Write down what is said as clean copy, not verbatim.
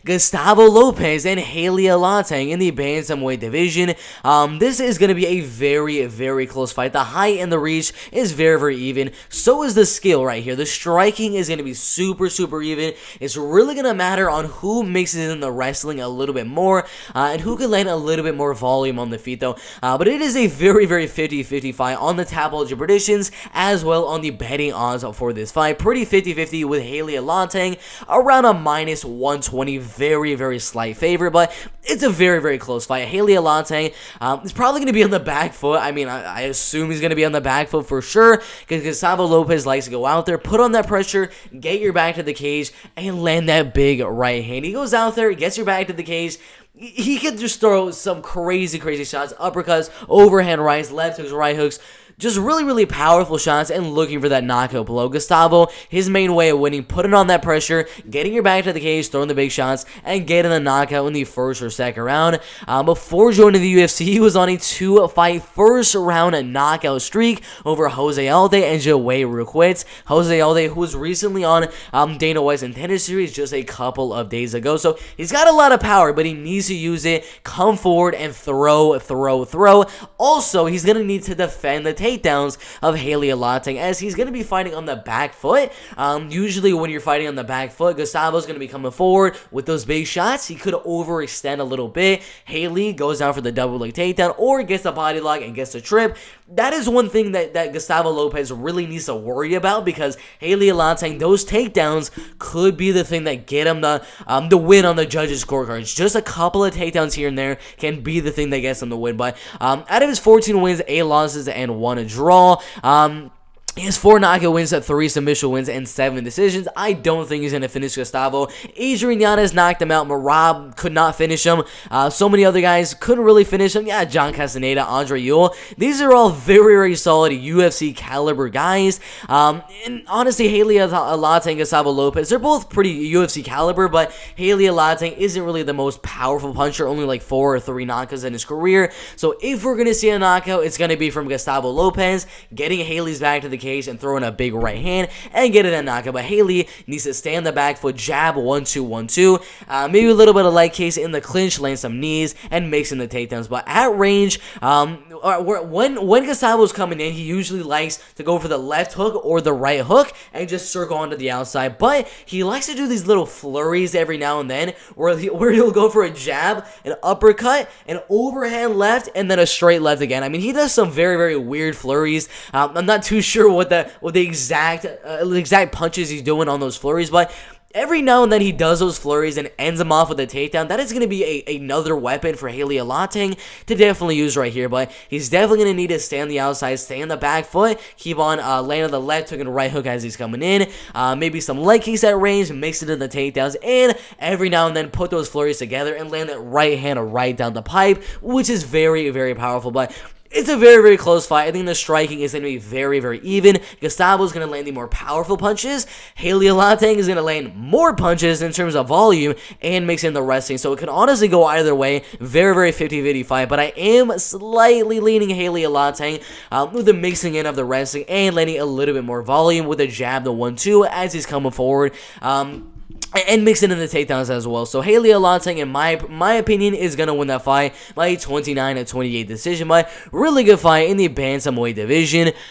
Gustavo Lopez and Heili Alateng in the bantamweight division. This is going to be a very, very close fight. The height and the reach is very, very even. So is the skill right here. The striking is going to be super, super even. It's really going to matter on who mixes in the wrestling a little bit more and who can land a little bit more volume on the feet, though. But it is a very, very 50-50 fight on the Tapology predictions as well on the betting odds for this fight. Pretty 50-50 with Heili Alateng around a -120. Very, very slight favorite, but it's a very, very close fight. Heili Alateng is probably going to be on the back foot. I mean, I assume he's going to be on the back foot for sure because Gustavo Lopez likes to go out there, put on that pressure, get your back to the cage, and land that big right hand. He goes out there, gets your back to the cage. He can just throw some crazy, crazy shots, uppercuts, overhand rights, left hooks, right hooks. Just really, really powerful shots and looking for that knockout blow. Gustavo, his main way of winning, putting on that pressure, getting your back to the cage, throwing the big shots, and getting the knockout in the first or second round. Before joining the UFC, he was on a 2-fight first-round knockout streak over Jose Aldo and Joey Ruquitz. Jose Aldo, who was recently on Dana White's Contender Series just a couple of days ago. So he's got a lot of power, but he needs to use it, come forward, and throw. Also, he's going to need to defend the takedowns of Heili Alateng as he's going to be fighting on the back foot. Usually when you're fighting on the back foot, Gustavo's going to be coming forward with those big shots. He could overextend a little bit. Heili goes down for the double leg takedown or gets the body lock and gets the trip. That is one thing that Gustavo Lopez really needs to worry about because Heili Alateng, those takedowns could be the thing that get him the win on the judges' scorecards. Just a couple of takedowns here and there can be the thing that gets him the win. But out of his 14 wins, 8 losses, and 1 draw. He has 4 knockout wins, 3 submission wins, and 7 decisions. I don't think he's going to finish Gustavo. Adrian Yanez knocked him out. Marab could not finish him. So many other guys couldn't really finish him. Yeah, John Castaneda, Andre Ewell. These are all very, very solid UFC caliber guys. And honestly, Heili Alateng and Gustavo Lopez, they're both pretty UFC caliber, but Heili Alateng isn't really the most powerful puncher, only like 4 or 3 knockouts in his career. So if we're going to see a knockout, it's going to be from Gustavo Lopez, getting Heili's back to the cage and throwing a big right hand and getting a knockout. But Heili needs to stay on the back foot, jab, 1-2, 1-2. Maybe a little bit of light case in the clinch, land some knees, and mixing the takedowns. But at range, when Gustavo's coming in, he usually likes to go for the left hook or the right hook and just circle onto the outside. But he likes to do these little flurries every now and then where he'll go for a jab, an uppercut, an overhand left, and then a straight left again. I mean, he does some very, very weird flurries. I'm not too sure what the exact punches he's doing on those flurries, but every now and then he does those flurries and ends them off with a takedown. That is going to be another weapon for Heili Alateng to definitely use right here, but he's definitely going to need to stay on the outside, stay on the back foot, keep on landing the left hook and right hook as he's coming in, maybe some leg kicks at range, mix it in the takedowns, and every now and then put those flurries together and land that right hand right down the pipe, which is very, very powerful. But it's a very, very close fight. I think the striking is going to be very, very even. Gustavo's going to land the more powerful punches. Heili Alateng is going to land more punches in terms of volume and mix in the wrestling. So it can honestly go either way. Very, very 50-50 fight. But I am slightly leaning Heili Alateng with the mixing in of the wrestling and landing a little bit more volume with a jab, the 1-2, as he's coming forward. And mix it in the takedowns as well. So Heili Alateng, in my opinion, is going to win that fight by a 29-28 decision. But really good fight in the bantamweight division.